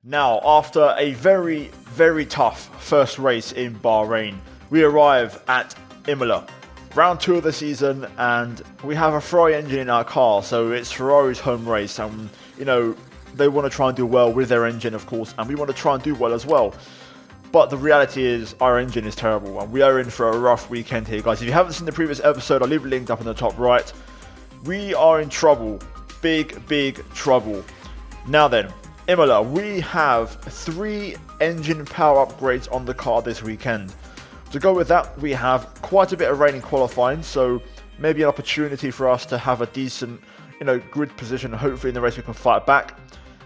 Now, after a very, very tough first race in Bahrain, we arrive at Imola. Round 2 of the season, and we have a Ferrari engine in our car, so it's Ferrari's home race, and, they want to try and do well with their engine, of course, and we want to try and do well as well. But the reality is, our engine is terrible, and we are in for a rough weekend here, guys. If you haven't seen the previous episode, I'll leave it linked up in the top right. We are in trouble. Big, big trouble. Now then, Imola, we have 3 engine power upgrades on the car this weekend. To go with that, we have quite a bit of rain in qualifying, so maybe an opportunity for us to have a decent, grid position. Hopefully in the race we can fight back.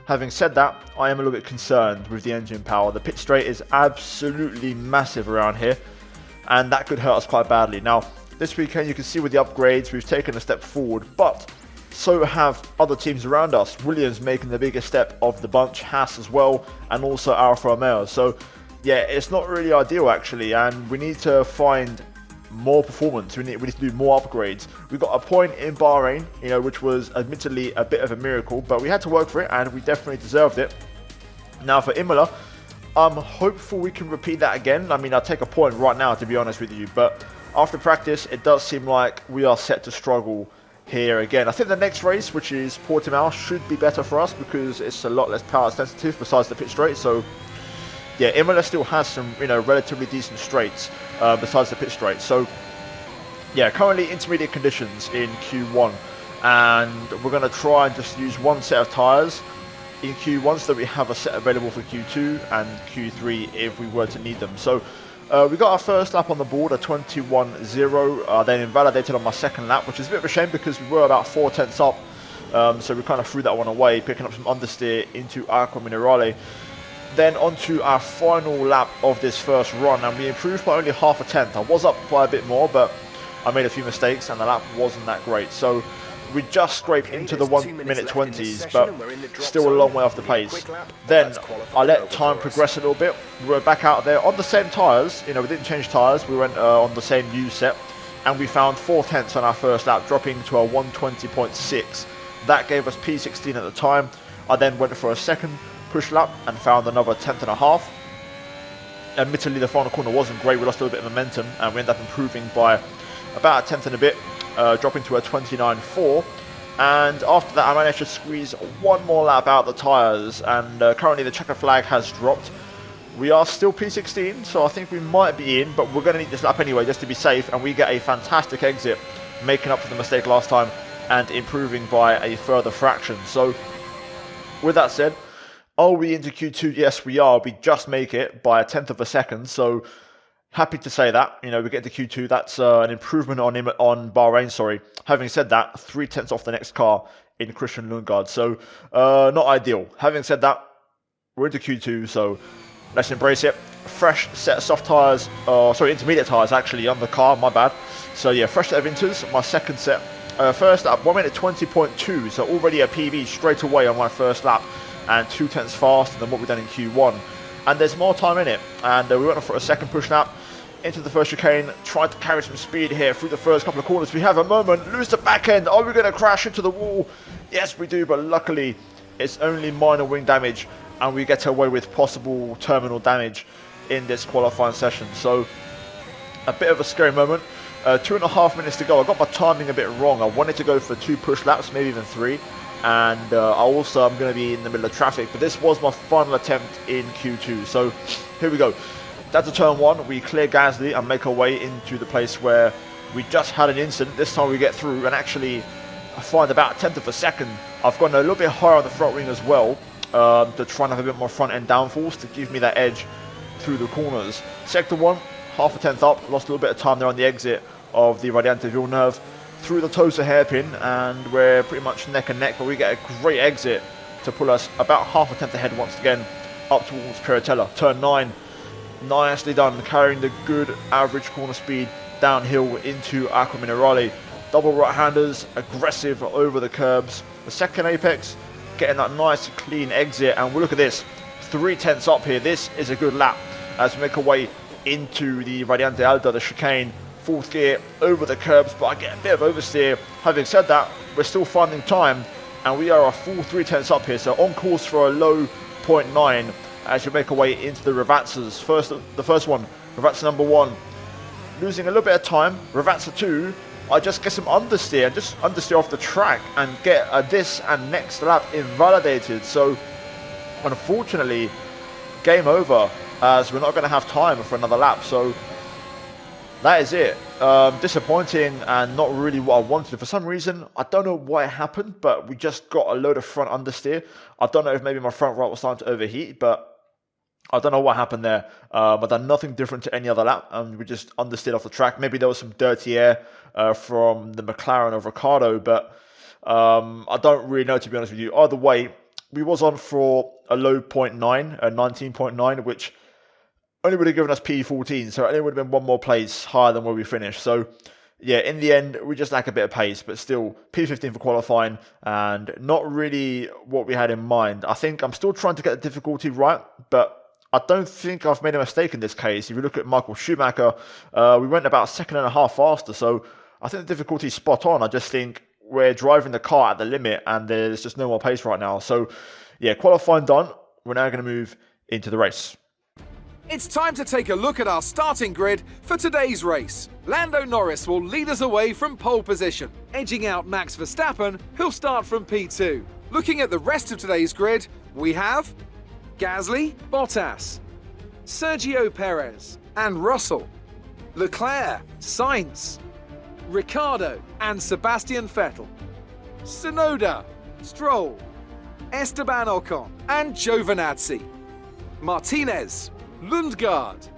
Having said that, I am a little bit concerned with the engine power. The pit straight is absolutely massive around here, and that could hurt us quite badly. Now, this weekend you can see with the upgrades, we've taken a step forward, but so have other teams around us. Williams making the biggest step of the bunch, Haas as well, and also Alfa Romeo. So yeah, it's not really ideal actually, and we need to find more performance. We need to do more upgrades. We got a point in Bahrain, which was admittedly a bit of a miracle, but we had to work for it, and we definitely deserved it. Now for Imola, I'm hopeful we can repeat that again. I mean, I'll take a point right now, to be honest with you, but after practice, it does seem like we are set to struggle here again. I think the next race, which is Portimao, should be better for us because it's a lot less power sensitive besides the pit straight. So yeah, Imola still has some, relatively decent straights besides the pit straight. So yeah, currently intermediate conditions in Q1, and we're going to try and just use one set of tyres in Q1 so that we have a set available for Q2 and Q3 if we were to need them. So we got our first lap on the board, a 21.0, then invalidated on my second lap, which is a bit of a shame because we were about 4 tenths up, so we kind of threw that one away, picking up some understeer into Aqua Minerale. Then onto our final lap of this first run, and we improved by only half a tenth. I was up by a bit more, but I made a few mistakes and the lap wasn't that great. So we just scraped into the 1 minute 20s, but still a long way off the pace. Then I let time progress a little bit. We were back out there on the same tyres. We didn't change tyres. We went on the same used set, and we found 4 tenths on our first lap, dropping to a 120.6. That gave us P16 at the time. I then went for a second push lap and found another 1/10.5. Admittedly, the final corner wasn't great. We lost a little bit of momentum, and we ended up improving by about a tenth and a bit, dropping to a 29.4. And after that, I managed to squeeze one more lap out of the tyres, and currently the checker flag has dropped. We are still P16, so I think we might be in, but we're going to need this lap anyway just to be safe, and we get a fantastic exit, making up for the mistake last time and improving by a further fraction. So with that said, are we into Q2? Yes, we are. We just make it by a tenth of a second, so happy to say that. We get to Q2. That's an improvement on Bahrain, sorry. Having said that, 3 tenths off the next car in Christian Lundgaard, so not ideal. Having said that, we're into Q2, so let's embrace it. Fresh set of soft tyres, intermediate tyres actually on the car, my bad. So yeah, fresh set of inters, my second set. First lap, 1 minute 20.2, so already a PB straight away on my first lap, and 2 tenths faster than what we've done in Q1. And there's more time in it, and we went for a second push lap into the first chicane, tried to carry some speed here through the first couple of corners. We have a moment, lose the back end. Are we going to crash into the wall? Yes, we do, but luckily it's only minor wing damage, and we get away with possible terminal damage in this qualifying session. So a bit of a scary moment. 2.5 minutes to go. I got my timing a bit wrong. I wanted to go for 2 push laps, maybe even 3. And I'm going to be in the middle of traffic, but this was my final attempt in Q2. So here we go. That's a turn 1. We clear Gasly and make our way into the place where we just had an incident. This time we get through, and actually I find about a tenth of a second. I've gone a little bit higher on the front wing as well, to try and have a bit more front end downforce to give me that edge through the corners. Sector 1, half a tenth up. Lost a little bit of time there on the exit of the Radiante Villeneuve. Through the Tosa hairpin, and we're pretty much neck and neck, but we get a great exit to pull us about half a tenth ahead once again up towards Piratella. Turn 9, nicely done, carrying the good average corner speed downhill into Aqua Minerale. Double right-handers, aggressive over the curbs. The second apex, getting that nice clean exit, and we'll look at this, 3 tenths up here. This is a good lap as we make our way into the Radiante Alta, the chicane. 4th gear over the curbs, but I get a bit of oversteer. Having said that, we're still finding time, and we are a full 3 tenths up here, so on course for a low 2.9 as you make our way into the Ravazzas. The first one, Ravazza number 1, losing a little bit of time. Ravazza 2, I just get some understeer, just understeer off the track and get this and next lap invalidated. So unfortunately, game over, as we're not going to have time for another lap. So that is it. Disappointing and not really what I wanted. For some reason, I don't know what happened, but we just got a load of front understeer. I don't know if maybe my front right was starting to overheat, but I don't know what happened there. I've done nothing different to any other lap, and we just understeered off the track. Maybe there was some dirty air from the McLaren of Ricciardo, but I don't really know, to be honest with you. Either way, we was on for a low 0.9, a 19.9, which only would have given us P14, so it only would have been one more place higher than where we finished. So, yeah, in the end, we just lack a bit of pace, but still P15 for qualifying, and not really what we had in mind. I think I'm still trying to get the difficulty right, but I don't think I've made a mistake in this case. If you look at Michael Schumacher, we went about a second and a half faster, so I think the difficulty is spot on. I just think we're driving the car at the limit, and there's just no more pace right now. So, yeah, qualifying done. We're now going to move into the race. It's time to take a look at our starting grid for today's race. Lando Norris will lead us away from pole position, edging out Max Verstappen, who'll start from P2. Looking at the rest of today's grid, we have Gasly, Bottas, Sergio Perez and Russell, Leclerc, Sainz, Ricciardo and Sebastian Vettel, Tsunoda, Stroll, Esteban Ocon and Giovinazzi, Martinez, Lundgaard,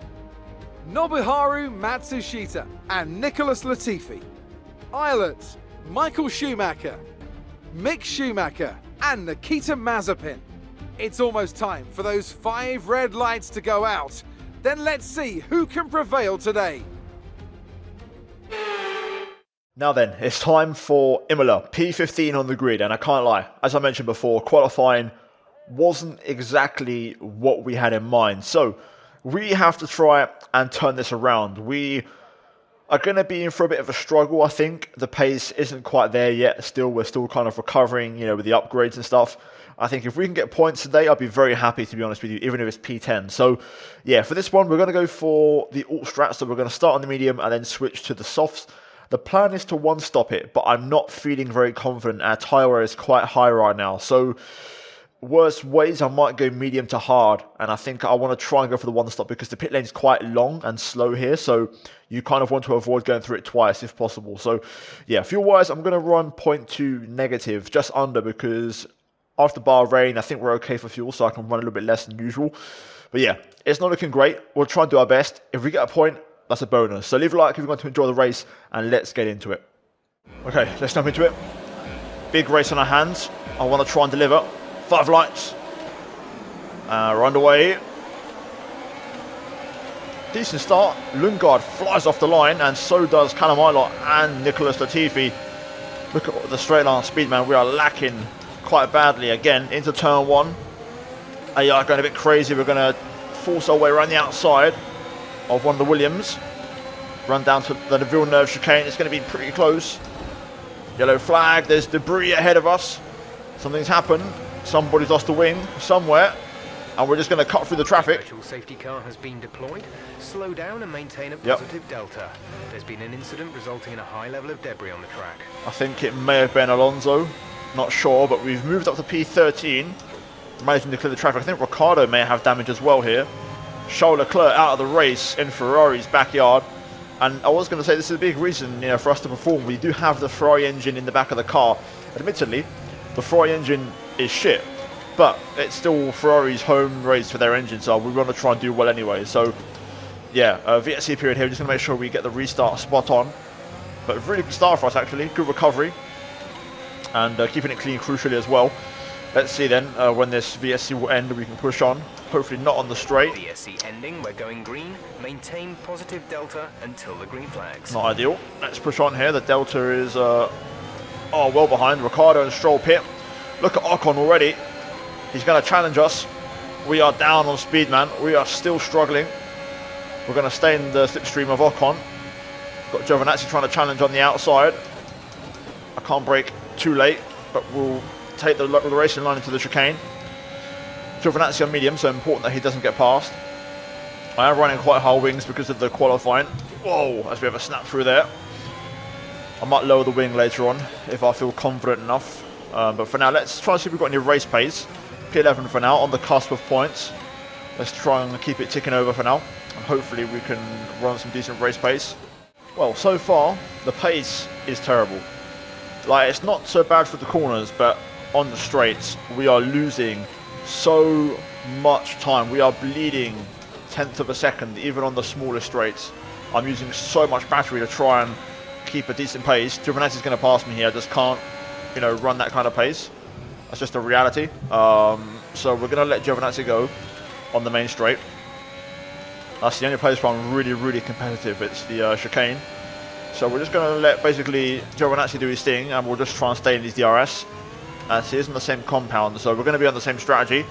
Nobuharu Matsushita and Nicholas Latifi, Ireland, Michael Schumacher, Mick Schumacher and Nikita Mazepin. It's almost time for those 5 red lights to go out. Then let's see who can prevail today. Now then, it's time for Imola, P15 on the grid, and I can't lie, as I mentioned before, qualifying wasn't exactly what we had in mind. So we have to try and turn this around. We are going to be in for a bit of a struggle, I think. The pace isn't quite there yet. We're still kind of recovering, with the upgrades and stuff. I think if we can get points today, I'll be very happy, to be honest with you, even if it's P10. So, yeah, for this one, we're going to go for the alt strat. So we're going to start on the medium and then switch to the softs. The plan is to one-stop it, but I'm not feeling very confident. Our tyre wear is quite high right now. So, worst ways, I might go medium to hard. And I think I want to try and go for the one-stop because the pit lane is quite long and slow here. So, you kind of want to avoid going through it twice if possible. So, yeah, fuel-wise, I'm going to run 0.2 negative, just under, because after Bahrain, I think we're okay for fuel, so I can run a little bit less than usual. But yeah, it's not looking great. We'll try and do our best. If we get a point, that's a bonus. So leave a like if you want to enjoy the race, and let's get into it. Okay, let's jump into it. Big race on our hands. I want to try and deliver. 5 lights. We're underway. Decent start. Lundgaard flies off the line, and so does Callum Ilott and Nicholas Latifi. Look at the straight line speed, man. We are lacking quite badly again into turn 1. They are going a bit crazy. We're going to force our way around the outside of one of the Williams. Run down to the Villeneuve chicane. It's going to be pretty close. Yellow flag. There's debris ahead of us. Something's happened. Somebody's lost a wing somewhere. And we're just going to cut through the traffic. Virtual safety car has been deployed. Slow down and maintain a positive delta. There's been an incident resulting in a high level of debris on the track. I think it may have been Alonso. Not sure, but we've moved up to P13. Managing to clear the traffic. I think Ricciardo may have damage as well here. Charles Leclerc out of the race in Ferrari's backyard. And I was going to say this is a big reason for us to perform. We do have the Ferrari engine in the back of the car. Admittedly, the Ferrari engine is shit. But it's still Ferrari's home race for their engine, so we want to try and do well anyway. So, yeah, VSC period here. We're just going to make sure we get the restart spot on. But really good start for us, actually. Good recovery. And keeping it clean crucially as well. Let's see then, when this VSC will end, we can push on. Hopefully not on the straight. VSC ending, we're going green. Maintain positive delta until the green flags. Not ideal. Let's push on here. The delta is well behind. Ricciardo and Stroll pit. Look at Ocon already. He's going to challenge us. We are down on speed, man. We are still struggling. We're going to stay in the slipstream of Ocon. Got Giovinazzi trying to challenge on the outside. I can't brake too late, but we'll take the racing line into the chicane. Giovinazzi on medium, so important that he doesn't get past. I am running quite high wings because of the qualifying. Whoa, as we have a snap through there. I might lower the wing later on if I feel confident enough. But for now, let's try and see if we've got any race pace. P11 for now, on the cusp of points. Let's try and keep it ticking over for now. And hopefully we can run some decent race pace. Well, so far, the pace is terrible. Like, it's not so bad for the corners, but on the straights, we are losing so much time. We are bleeding tenth of a second, even on the smallest straights. I'm using so much battery to try and keep a decent pace. Giovinazzi's going to pass me here. I just can't, you know, run that kind of pace. That's just a reality. So we're going to let Giovinazzi go on the main straight. That's the only place where I'm really, really competitive. It's the chicane. So we're just going to let basically Giovinazzi do his thing, and we'll just try and stay in his DRS. As he is in the same compound, so we're going to be on the same strategy.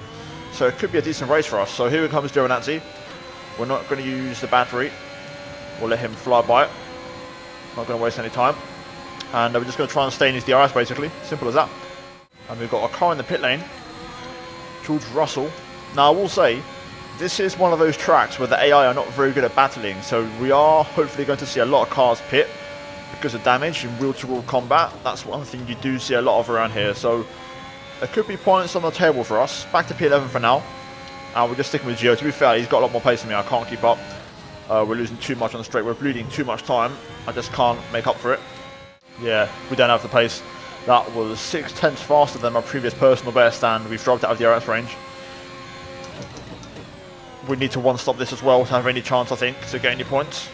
So it could be a decent race for us. So here comes Giovinazzi. We're not going to use the battery. We'll let him fly by it. Not going to waste any time. And we're just going to try and stay in his DRS basically. Simple as that. And we've got a car in the pit lane. George Russell. Now I will say, this is one of those tracks where the AI are not very good at battling. So we are hopefully going to see a lot of cars pit because of damage in wheel-to-wheel combat. That's one thing you do see a lot of around here. So there could be points on the table for us. Back to P11 for now. And we're just sticking with Gio. To be fair, he's got a lot more pace than me. I can't keep up. We're losing too much on the straight. We're bleeding too much time. I just can't make up for it. Yeah, we don't have the pace. That was 6/10 faster than my previous personal best, and we've dropped out of the DRS range. We need to one-stop this as well to have any chance, I think, to get any points.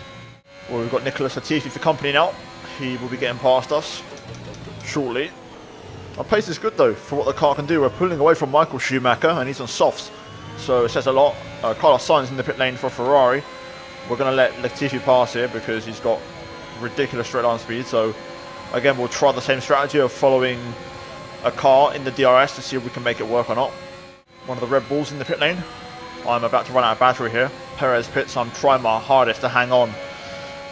Well, we've got Nicholas Latifi for company now. He will be getting past us shortly. Our pace is good though for what the car can do. We're pulling away from Michael Schumacher, and he's on softs, so it says a lot. Carlos Sainz in the pit lane for Ferrari. We're going to let Latifi pass here because he's got ridiculous straight line speed. So again, we'll try the same strategy of following a car in the DRS to see if we can make it work or not. One of the Red Bulls in the pit lane. I'm about to run out of battery here. Perez pits. I'm trying my hardest to hang on.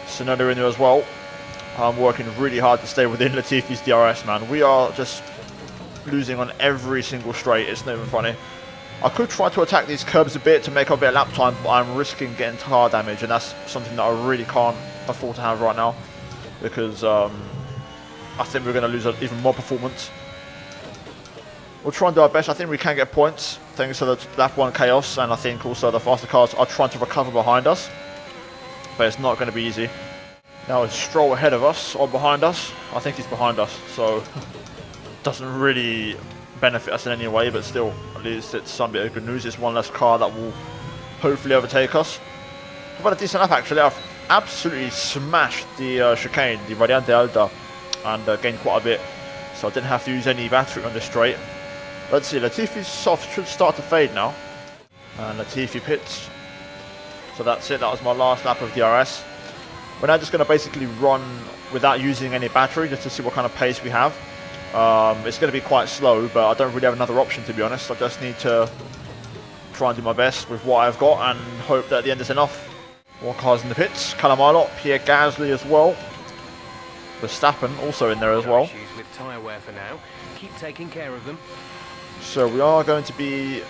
Sonoda in there as well. I'm working really hard to stay within Latifi's DRS, man. We are just losing on every single straight. It's not even funny. I could try to attack these curbs a bit to make up a bit of lap time, but I'm risking getting tire damage, and that's something that I really can't afford to have right now, because I think we're going to lose even more performance. We'll try and do our best. I think we can get points thanks to the lap 1 chaos, and I think also the faster cars are trying to recover behind us, but it's not going to be easy. Now it's Stroll ahead of us or behind us. I think he's behind us, so doesn't really benefit us in any way, but still, at least it's some bit of good news. It's one less car that will hopefully overtake us. I've had a decent lap actually. I've absolutely smashed the chicane, the Variante Alta, and gained quite a bit, so I didn't have to use any battery on this straight. Let's see, Latifi's soft should start to fade now, and Latifi pits. So that's it, that was my last lap of DRS. We're now just going to basically run without using any battery just to see what kind of pace we have. It's going to be quite slow, but I don't really have another option, to be honest. I just need to try and do my best with what I've got and hope that at the end is enough. More cars in the pits. Callum Ilott, Pierre Gasly as well. Verstappen also in there as well. Issues with tyre wear for now. Keep taking care of them. So we are going to be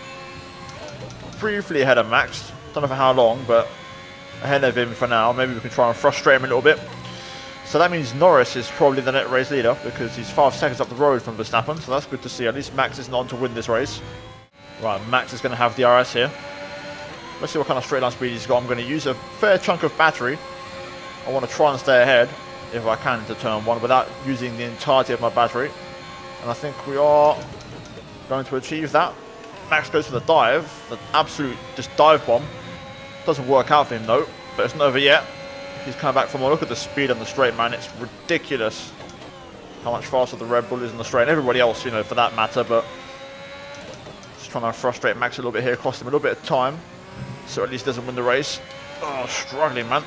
briefly ahead of Max. Don't know for how long, but ahead of him for now. Maybe we can try and frustrate him a little bit. So that means Norris is probably the net race leader because he's 5 seconds up the road from Verstappen. So that's good to see. At least Max isn't on to win this race. Right, Max is going to have DRS here. Let's see what kind of straight line speed he's got. I'm going to use a fair chunk of battery. I want to try and stay ahead if I can into turn 1 without using the entirety of my battery. And I think we are going to achieve that. Max goes for the dive, the absolute just dive bomb. Doesn't work out for him though, but it's not over yet. He's coming back from look at the speed on the straight, man. It's ridiculous how much faster the Red Bull is on the straight, and everybody else, you know, for that matter. But just trying to frustrate Max a little bit here, cost him a little bit of time, so at least doesn't win the race. Oh, struggling, man.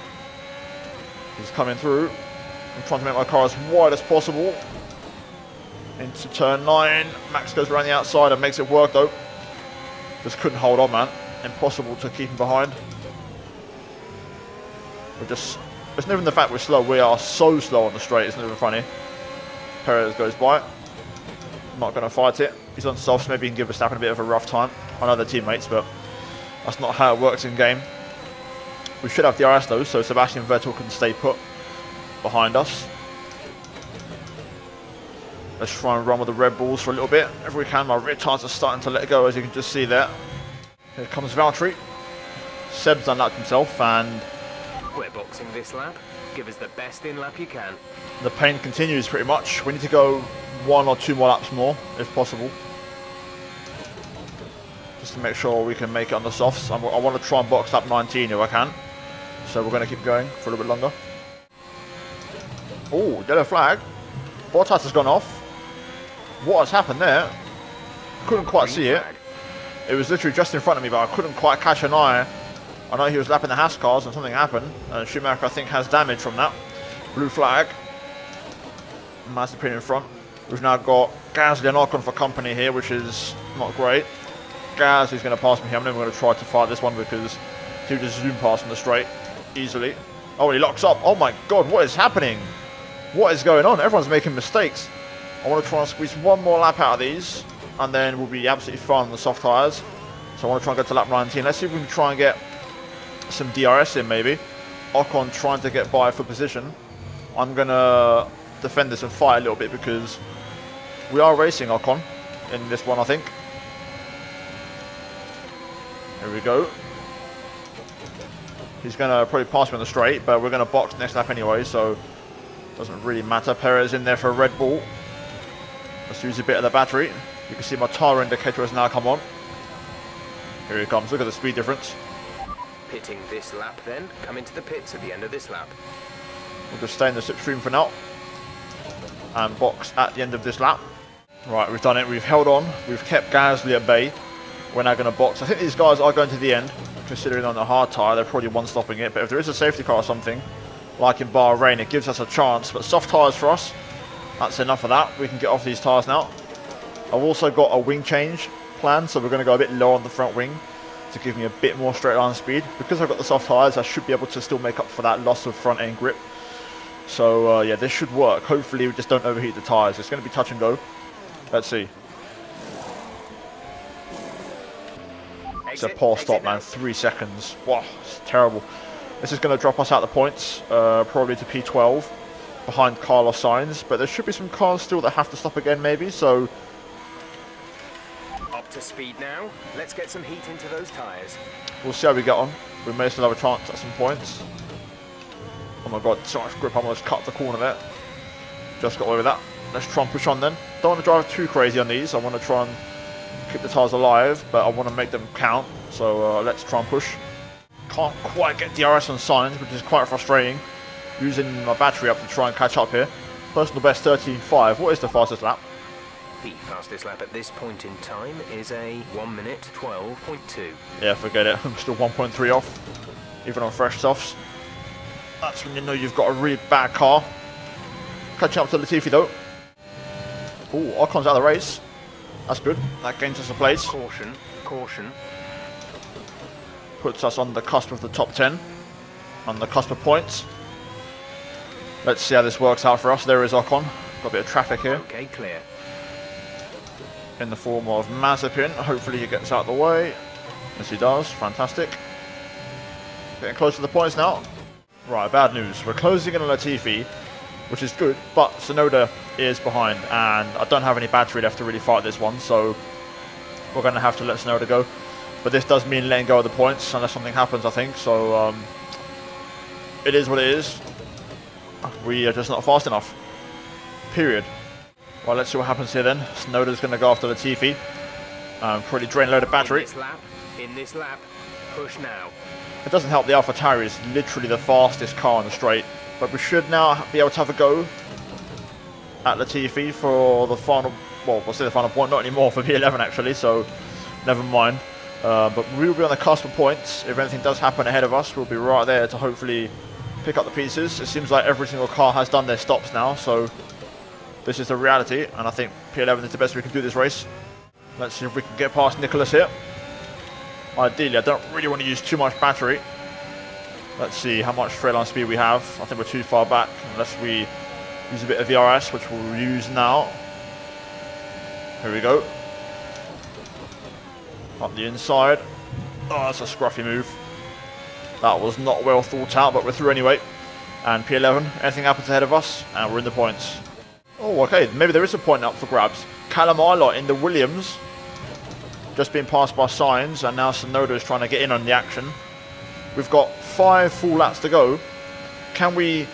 He's coming through. I'm trying to make my car as wide as possible. Into turn 9. Max goes around the outside and makes it work though. Just couldn't hold on, man. Impossible to keep him behind. We're just... It's not even the fact we're slow. We are so slow on the straight. It's not even funny. Perez goes by. not going to fight it. He's on softs, maybe he can give Verstappen a bit of a rough time on other teammates, but that's not how it works in game. We should have DRS though, so Sebastian Vettel can stay put behind us. Let's try and run with the Red Bulls for a little bit. If we can, my rear tyres are starting to let go, as you can just see there. Here comes Valtteri. Seb's unlapped himself, and We're boxing this lap. Give us the best in lap you can. the pain continues pretty much. We need to go 1 or 2 more laps more, if possible. Just to make sure we can make it on the softs. I want to try and box lap 19 if I can. So we're going to keep going for a little bit longer. Oh, yellow flag. Bottas has gone off. What has happened there? Couldn't quite see it. It was literally just in front of me, but I couldn't quite catch an eye. I know he was lapping the Haas cars and something happened. Schumacher, I think, has damage from that. Blue flag. Mazepin in front. We've now got Gasly and Ocon for company here, which is not great. Gasly's going to pass me here. I'm never going to try to fight this one because he'll just zoom past on the straight easily. Oh, he locks up. Oh my god, what is happening? What is going on? Everyone's making mistakes. I want to try and squeeze 1 more lap out of these, and then we'll be absolutely fine on the soft tyres. So I want to try and go to lap 19. Let's see if we can try and get some DRS in, maybe. Ocon trying to get by for position. I'm going to defend this and fight a little bit because we are racing Ocon in this one, I think. Here we go. He's going to probably pass me on the straight, but we're going to box next lap anyway, so it doesn't really matter. Perez in there for a Red Bull. Let's use a bit of the battery. You can see my tyre indicator has now come on. Here he comes. Look at the speed difference. Pitting this lap then. Come into the pits at the end of this lap. We'll just stay in the slipstream for now and box at the end of this lap. Right, we've done it. We've held on. We've kept Gasly at bay. We're now going to box. I think these guys are going to the end. Considering on the hard tyre, they're probably one-stopping it. But if there is a safety car or something, like in Bahrain, it gives us a chance. But soft tyres for us. That's enough of that. We can get off these tyres now. I've also got a wing change plan, so we're going to go a bit low on the front wing to give me a bit more straight line speed. Because I've got the soft tyres, I should be able to still make up for that loss of front end grip. So yeah, this should work. Hopefully we just don't overheat the tyres. It's going to be touch and go. Let's see. It's a poor stop, man. 3 seconds. Wow, it's terrible. This is going to drop us out the points, probably to P12, behind Carlos Sainz. But there should be some cars still that have to stop again, maybe. So Up to speed now. Let's get some heat into those tyres. we'll see how we get on. We may still have a chance at some points. Oh my god, so much grip. I almost cut the corner there. Just got away with that. Let's try and push on then. Don't want to drive too crazy on these. I want to try and keep the tyres alive, but I want to make them count. So let's try and push. Can't quite get DRS on Sainz, which is quite frustrating. Using my battery up to try and catch up here. Personal best 13.5. What is the fastest lap? The fastest lap at this point in time is a 1 minute 12.2. Yeah, forget it. I'm still 1.3 off, even on fresh softs. That's when you know you've got a really bad car. Catching up to Latifi though. Ooh, Ocon's out of the race. That's good. That gains us a place. Caution, caution. Puts us on the cusp of the top 10. On the cusp of points. Let's see how this works out for us. There is Ocon. Got a bit of traffic here. Okay, clear. In the form of Mazepin. Hopefully he gets out of the way. Yes, he does. Fantastic. Getting close to the points now. Right, bad news. We're closing in on Latifi, which is good, but Tsunoda is behind, and I don't have any battery left to really fight this one, so we're going to have to let Tsunoda go. But this does mean letting go of the points, unless something happens, I think, so it is what it is. We are just not fast enough. Period. Well, let's see what happens here then. Tsunoda's going to go after Latifi. Pretty drain a load of battery. In this lap, push now. It doesn't help the AlphaTauri is literally the fastest car on the straight. But we should now be able to have a go at Latifi for the final, well, we'll say the final point, not anymore for P11 actually, so never mind. But we will be on the cusp of points. If anything does happen ahead of us, we'll be right there to hopefully pick up the pieces. It seems like every single car has done their stops now, so this is the reality, and I think P11 is the best we can do this race. Let's see if we can get past Nicholas here. Ideally, I don't really want to use too much battery. Let's see how much straight line speed we have. I think we're too far back unless we use a bit of VRS, which we'll use now. Here we go. Up the inside. Oh, that's a scruffy move. That was not well thought out, but we're through anyway. And P11, anything happens ahead of us, and we're in the points. Oh, okay, maybe there is a point up for grabs. Callum Ilott in the Williams. Just being passed by Sainz, and now Tsunoda's trying to get in on the action. We've got 5 full laps to go. Can we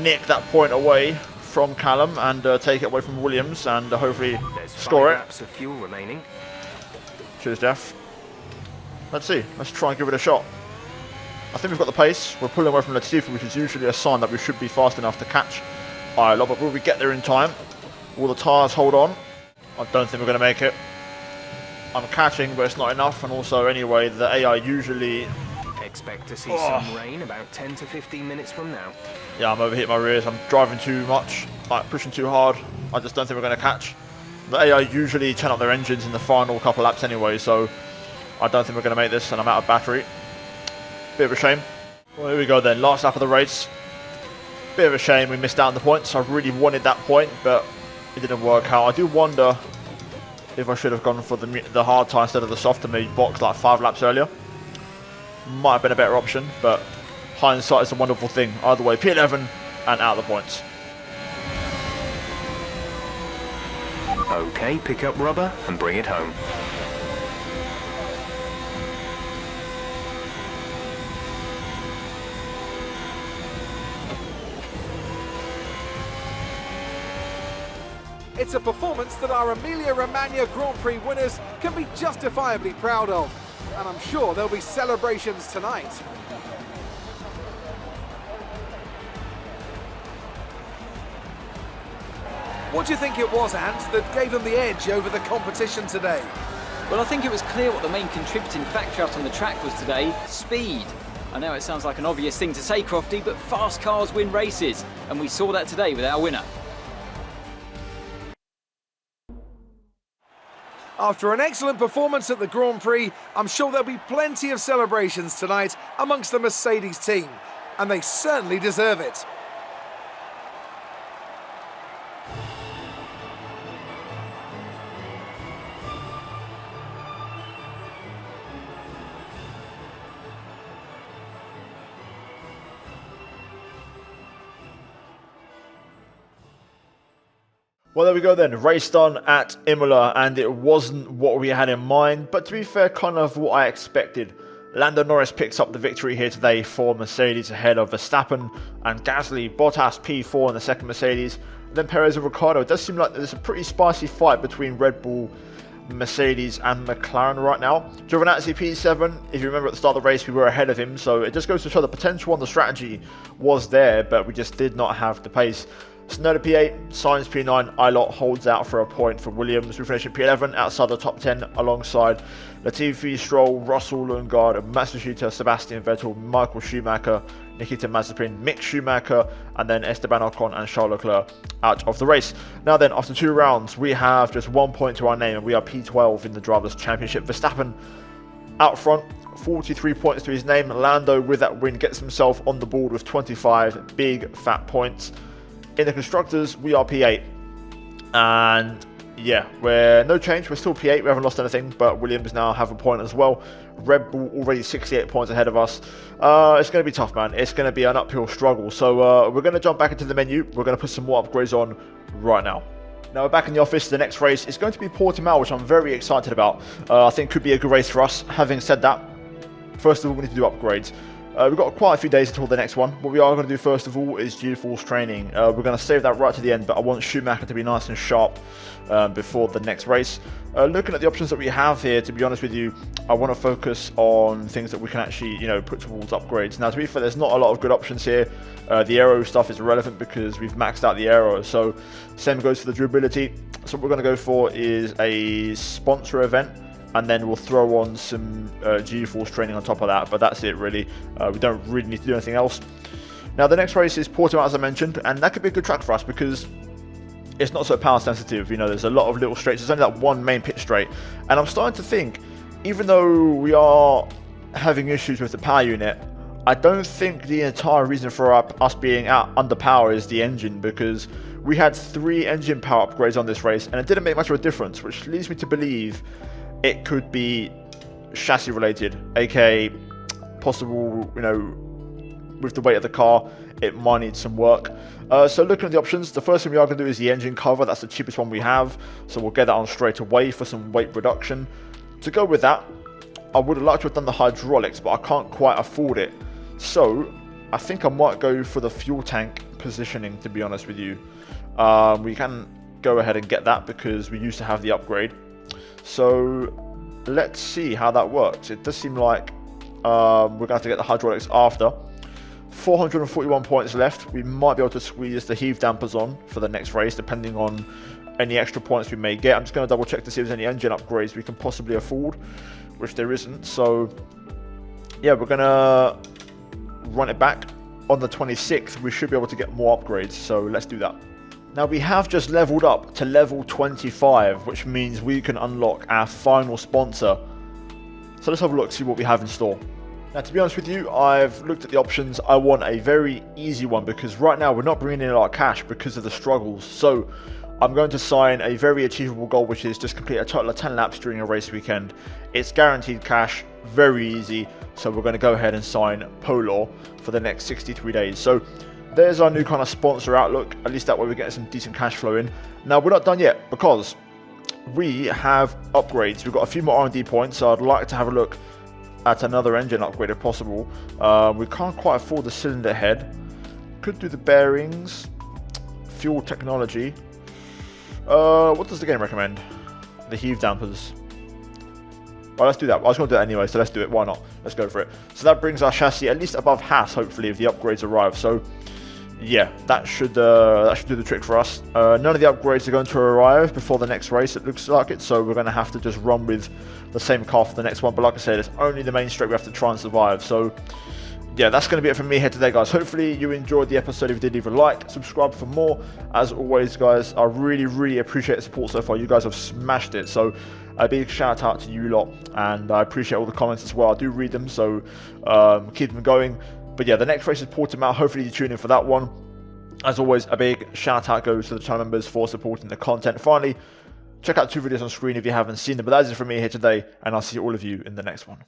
nick that point away from Callum and take it away from Williams and hopefully score it? Laps of fuel remaining. Cheers, Jeff. Let's see. Let's try and give it a shot. I think we've got the pace. We're pulling away from Latifi, which is usually a sign that we should be fast enough to catch Ilott, but will we get there in time? Will the tyres hold on? I don't think we're going to make it. I'm catching, but it's not enough, and also anyway, the AI usually... Expect to see some rain about 10 to 15 minutes from now. Yeah, I'm overheating my rears. I'm driving too much, like pushing too hard. I just don't think we're going to catch. The AI usually turn up their engines in the final couple laps anyway, so I don't think we're going to make this, and I'm out of battery. Bit of a shame. Well, here we go then. Last lap of the race. Bit of a shame we missed out on the points. I really wanted that point, but it didn't work out. I do wonder if I should have gone for the hard tyre instead of the softer, maybe boxed like 5 laps earlier. Might have been a better option, but hindsight is a wonderful thing. Either way, P11 and out of the points. Okay, pick up rubber and bring it home. It's a performance that our Emilia-Romagna Grand Prix winners can be justifiably proud of. And I'm sure there'll be celebrations tonight. What do you think it was, Ant, that gave them the edge over the competition today? Well, I think it was clear what the main contributing factor out on the track was today: speed. I know it sounds like an obvious thing to say, Crofty, but fast cars win races, and we saw that today with our winner. After an excellent performance at the Grand Prix, I'm sure there'll be plenty of celebrations tonight amongst the Mercedes team, and they certainly deserve it. Well, there we go then. Race done at Imola, and it wasn't what we had in mind, but to be fair, kind of what I expected. Lando Norris picks up the victory here today for Mercedes ahead of Verstappen and Gasly. Bottas P4 in the second Mercedes, then Perez and Ricciardo. It does seem like there's a pretty spicy fight between Red Bull, Mercedes and McLaren right now. Giovinazzi P7, if you remember at the start of the race we were ahead of him, so it just goes to show the potential on the strategy was there, but we just did not have the pace. Tsunoda P8, Sainz P9, Ilott holds out for a point for Williams. We finish at P11 outside the top 10 alongside Latifi, Stroll, Russell, Lundgaard, Matsushita, Sebastian Vettel, Michael Schumacher, Nikita Mazepin, Mick Schumacher, and then Esteban Ocon and Charles Leclerc out of the race. Now then, after 2 rounds, we have just 1 point to our name, and we are P12 in the Drivers' Championship. Verstappen out front, 43 points to his name. Lando, with that win, gets himself on the board with 25 big fat points. In the Constructors, we are P8. And yeah, we're no change. We're still P8. We haven't lost anything, but Williams now have a point as well. Red Bull already 68 points ahead of us. It's going to be tough, man. It's going to be an uphill struggle. So we're going to jump back into the menu. We're going to put some more upgrades on right now. Now we're back in the office. The next race is going to be Portimao, which I'm very excited about. I think could be a good race for us. Having said that, first of all, we need to do upgrades. We've got quite a few days until the next one. What we are going to do first of all is G-Force training. We're going to save that right to the end, but I want Schumacher to be nice and sharp before the next race. Looking at the options that we have here, to be honest with you, I want to focus on things that we can actually, put towards upgrades. Now, to be fair, there's not a lot of good options here. The aero stuff is irrelevant because we've maxed out the aero. So, same goes for the durability. So, what we're going to go for is a sponsor event. And then we'll throw on some G-Force training on top of that. But that's it, really. We don't really need to do anything else. Now, the next race is Portimao, as I mentioned. And that could be a good track for us because it's not so power sensitive. There's a lot of little straights. There's only that one main pit straight. And I'm starting to think, even though we are having issues with the power unit, I don't think the entire reason for us being under power is the engine, because we had 3 engine power upgrades on this race, and it didn't make much of a difference, which leads me to believe it could be chassis related, aka possible, you know, with the weight of the car, it might need some work. So looking at the options, the first thing we are going to do is the engine cover. That's the cheapest one we have, so we'll get that on straight away for some weight reduction. To go with that, I would have liked to have done the hydraulics, but I can't quite afford it. So I think I might go for the fuel tank positioning, to be honest with you. We can go ahead and get that because we used to have the upgrade. So let's see how that works. It does seem like we're going to have to get the hydraulics after. 441 points left. We might be able to squeeze the heave dampers on for the next race, depending on any extra points we may get. I'm just going to double check to see if there's any engine upgrades we can possibly afford, which there isn't. So yeah, we're going to run it back. On the 26th, we should be able to get more upgrades, so let's do that. Now, we have just leveled up to level 25, which means we can unlock our final sponsor. So let's have a look, see what we have in store. Now, to be honest with you, I've looked at the options. I want a very easy one because right now we're not bringing in a lot of cash because of the struggles. So I'm going to sign a very achievable goal, which is just complete a total of 10 laps during a race weekend. It's guaranteed cash, very easy. So we're going to go ahead and sign Polar for the next 63 days. So there's our new kind of sponsor outlook. At least that way we're getting some decent cash flow in. Now, we're not done yet because we have upgrades. We've got a few more R&D points, so I'd like to have a look at another engine upgrade if possible. We can't quite afford the cylinder head. Could do the bearings, fuel technology. What does the game recommend? The heave dampers. Well, let's do that. I was going to do it anyway, so let's do it. Why not? Let's go for it. So that brings our chassis at least above Haas, hopefully, if the upgrades arrive. So yeah, that should do the trick for us. None of the upgrades are going to arrive before the next race, it looks like it. So we're going to have to just run with the same car for the next one. But like I said, it's only the main straight we have to try and survive. So yeah, that's going to be it from me here today, guys. Hopefully you enjoyed the episode. If you did, leave a like, subscribe for more. As always, guys, I really appreciate the support so far. You guys have smashed it. So a big shout out to you lot, and I appreciate all the comments as well. I do read them, so keep them going. But yeah, the next race is Portimao. Hopefully you tune in for that one. As always, a big shout out goes to the channel members for supporting the content. Finally, check out 2 videos on screen if you haven't seen them. But that is it from me here today, and I'll see all of you in the next one.